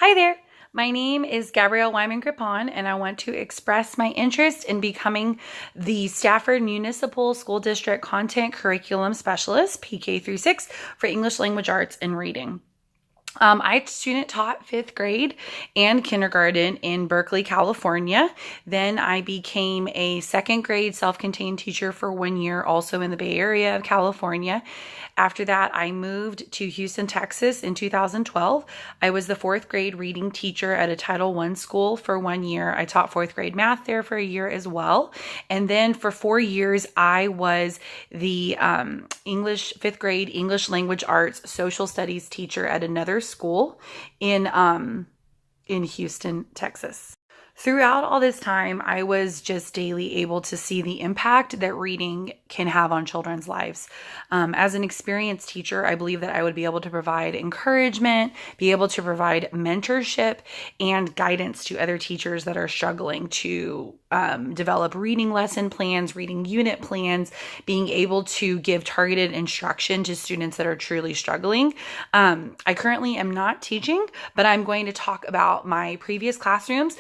Hi there. My name is Gabrielle Wyman-Grippon, and I want to express my interest in becoming the Stafford Municipal School District Content Curriculum Specialist, PK through 6, for English Language Arts and Reading. I student taught fifth grade and kindergarten in Berkeley, California. Then I became a second grade self-contained teacher for 1 year, also in the Bay Area of California. After that, I moved to Houston, Texas in 2012. I was the fourth grade reading teacher at a Title I school for 1 year. I taught fourth grade math there for a year as well. And then for 4 years, I was the fifth grade English language arts social studies teacher at another school in Houston, Texas. Throughout all this time, I was just daily able to see the impact that reading can have on children's lives. As an experienced teacher, I believe that I would be able to provide encouragement, be able to provide mentorship and guidance to other teachers that are struggling to develop reading lesson plans, reading unit plans, being able to give targeted instruction to students that are truly struggling. I currently am not teaching, but I'm going to talk about my previous classrooms,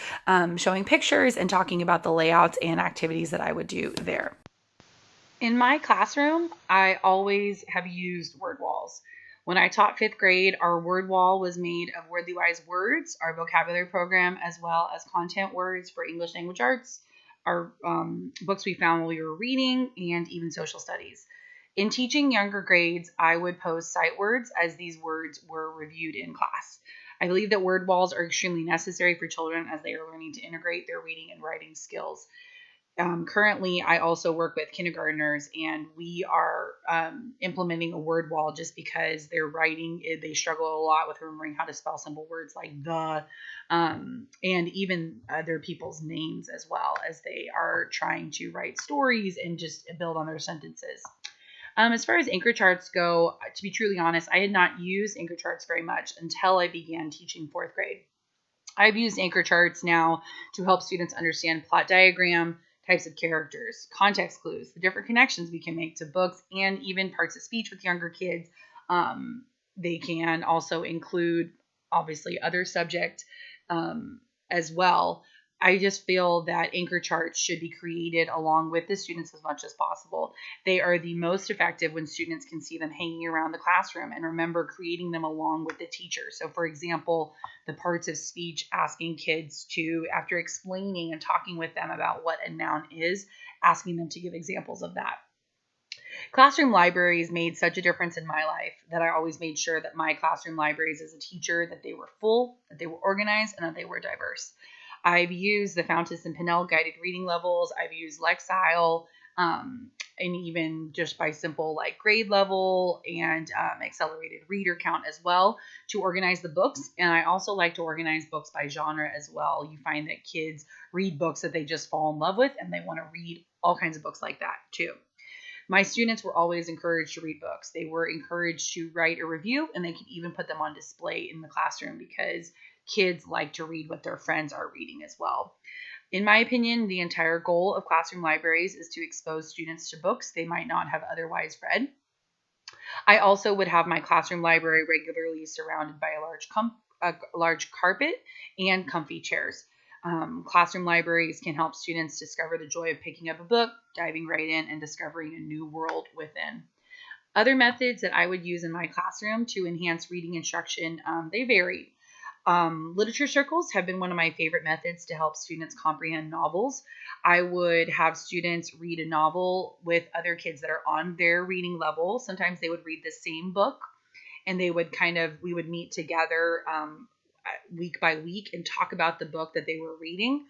showing pictures and talking about the layouts and activities that I would do there. In my classroom, I always have used word walls. When I taught fifth grade, our word wall was made of Wordly Wise words, our vocabulary program, as well as content words for English language arts, our books we found while we were reading, and even social studies. In teaching younger grades, I would post sight words as these words were reviewed in class. I believe that word walls are extremely necessary for children as they are learning to integrate their reading and writing skills. Currently, I also work with kindergartners, and we are implementing a word wall just because their writing, they struggle a lot with remembering how to spell simple words like the, and even other people's names as well as they are trying to write stories and just build on their sentences. As far as anchor charts go, to be truly honest, I had not used anchor charts very much until I began teaching fourth grade. I've used anchor charts now to help students understand plot diagram, types of characters, context clues, the different connections we can make to books, and even parts of speech with younger kids. They can also include, obviously, other subject as well. I just feel that anchor charts should be created along with the students as much as possible. They are the most effective when students can see them hanging around the classroom and remember creating them along with the teacher. So, for example, the parts of speech, asking kids to, after explaining and talking with them about what a noun is, asking them to give examples of that. Classroom libraries made such a difference in my life that I always made sure that my classroom libraries as a teacher, that they were full, that they were organized, and that they were diverse. I've used the Fountas and Pinnell guided reading levels. I've used Lexile, and even just by simple like grade level and accelerated reader count as well to organize the books. And I also like to organize books by genre as well. You find that kids read books that they just fall in love with, and they want to read all kinds of books like that too. My students were always encouraged to read books. They were encouraged to write a review, and they could even put them on display in the classroom because kids like to read what their friends are reading as well. In my opinion, the entire goal of classroom libraries is to expose students to books they might not have otherwise read. I also would have my classroom library regularly surrounded by a large carpet and comfy chairs. Classroom libraries can help students discover the joy of picking up a book, diving right in, and discovering a new world within. Other methods that I would use in my classroom to enhance reading instruction, they vary. Literature circles have been one of my favorite methods to help students comprehend novels. I would have students read a novel with other kids that are on their reading level. Sometimes they would read the same book, and we would meet together week by week and talk about the book that they were reading.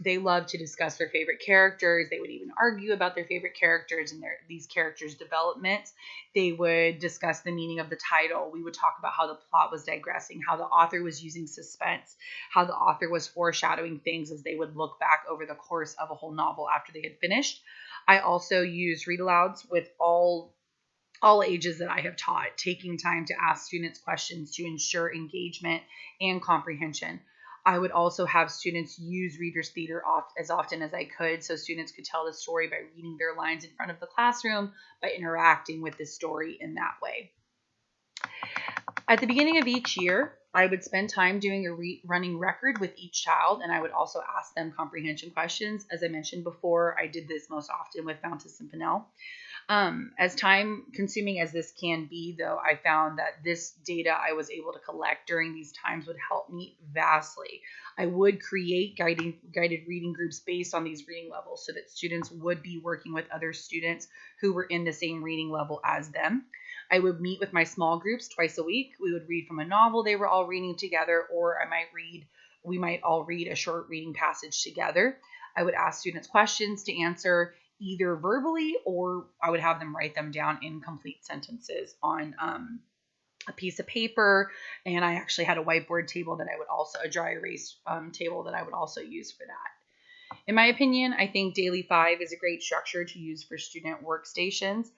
They love to discuss their favorite characters. They would even argue about their favorite characters and these characters' development. They would discuss the meaning of the title. We would talk about how the plot was digressing, how the author was using suspense, how the author was foreshadowing things as they would look back over the course of a whole novel after they had finished. I also use read alouds with all ages that I have taught, taking time to ask students questions to ensure engagement and comprehension. I would also have students use Reader's Theater as often as I could, so students could tell the story by reading their lines in front of the classroom, by interacting with the story in that way. At the beginning of each year, I would spend time doing a running record with each child, and I would also ask them comprehension questions. As I mentioned before, I did this most often with Fountas and Pinnell. As time consuming as this can be, though, I found that this data I was able to collect during these times would help me vastly. I would create guided reading groups based on these reading levels so that students would be working with other students who were in the same reading level as them. I would meet with my small groups twice a week. We would read from a novel they were all reading together, or we might all read a short reading passage together. I would ask students questions to answer either verbally, or I would have them write them down in complete sentences on a piece of paper. And I actually had a whiteboard table a dry erase table that I would also use for that. In my opinion, I think Daily 5 is a great structure to use for student workstations.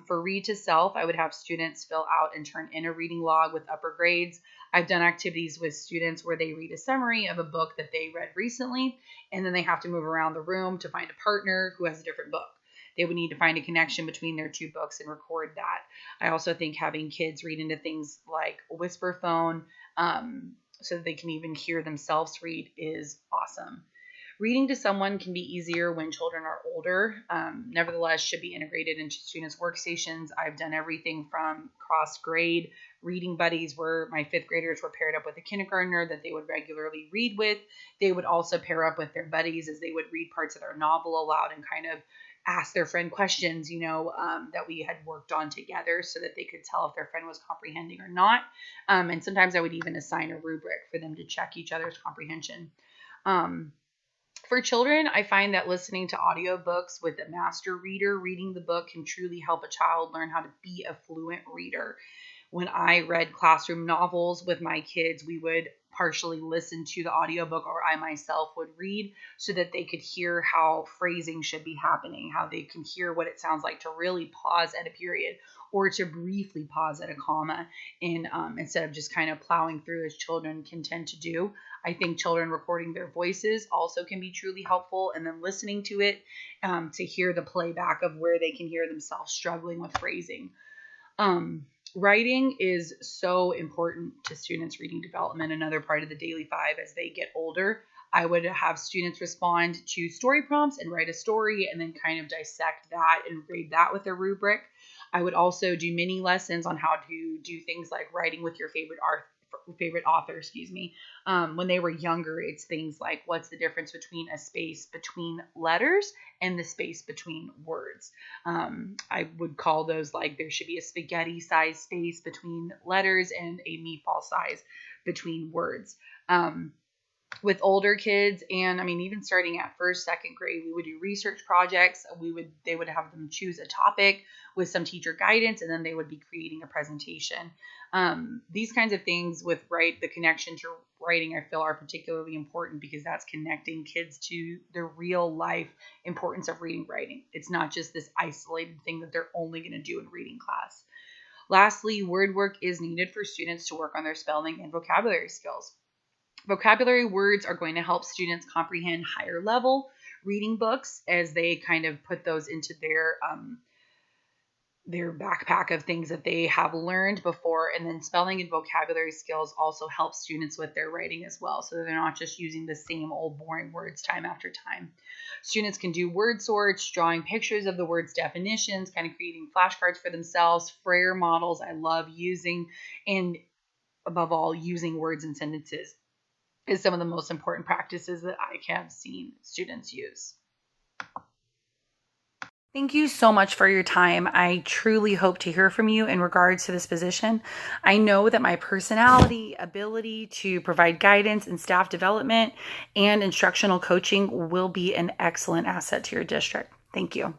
For Read to Self, I would have students fill out and turn in a reading log with upper grades. I've done activities with students where they read a summary of a book that they read recently, and then they have to move around the room to find a partner who has a different book. They would need to find a connection between their two books and record that. I also think having kids read into things like a whisper phone, so that they can even hear themselves read, is awesome. Reading to someone can be easier when children are older. Nevertheless, should be integrated into students' workstations. I've done everything from cross-grade reading buddies where my fifth graders were paired up with a kindergartner that they would regularly read with. They would also pair up with their buddies as they would read parts of their novel aloud and kind of ask their friend questions, that we had worked on together so that they could tell if their friend was comprehending or not. And sometimes I would even assign a rubric for them to check each other's comprehension. For children, I find that listening to audiobooks with a master reader reading the book can truly help a child learn how to be a fluent reader. When I read classroom novels with my kids, we would partially listen to the audiobook, or I myself would read so that they could hear how phrasing should be happening, how they can hear what it sounds like to really pause at a period or to briefly pause at a comma instead of just kind of plowing through as children can tend to do. I think children recording their voices also can be truly helpful, and then listening to it to hear the playback of where they can hear themselves struggling with phrasing. Writing is so important to students' reading development. Another part of the Daily 5 as they get older. I would have students respond to story prompts and write a story and then kind of dissect that and grade that with a rubric. I would also do mini lessons on how to do things like writing with your favorite author, when they were younger. It's things like, what's the difference between a space between letters and the space between words? I would call those like there should be a spaghetti size space between letters and a meatball size between words. With older kids, and even starting at first, second grade, we would do research projects. They would have them choose a topic with some teacher guidance, and then they would be creating a presentation. These kinds of things with the connection to writing, I feel, are particularly important because that's connecting kids to the real life importance of reading writing. It's not just this isolated thing that they're only going to do in reading class. Lastly, word work is needed for students to work on their spelling and vocabulary skills. Vocabulary words are going to help students comprehend higher level reading books as they kind of put those into their backpack of things that they have learned before. And then spelling and vocabulary skills also help students with their writing as well, so they're not just using the same old boring words time after time. Students can do word sorts, drawing pictures of the words' definitions, kind of creating flashcards for themselves, Frere models I love using, and above all, using words and sentences is some of the most important practices that I have seen students use. Thank you so much for your time. I truly hope to hear from you in regards to this position. I know that my personality, ability to provide guidance and staff development and instructional coaching will be an excellent asset to your district. Thank you.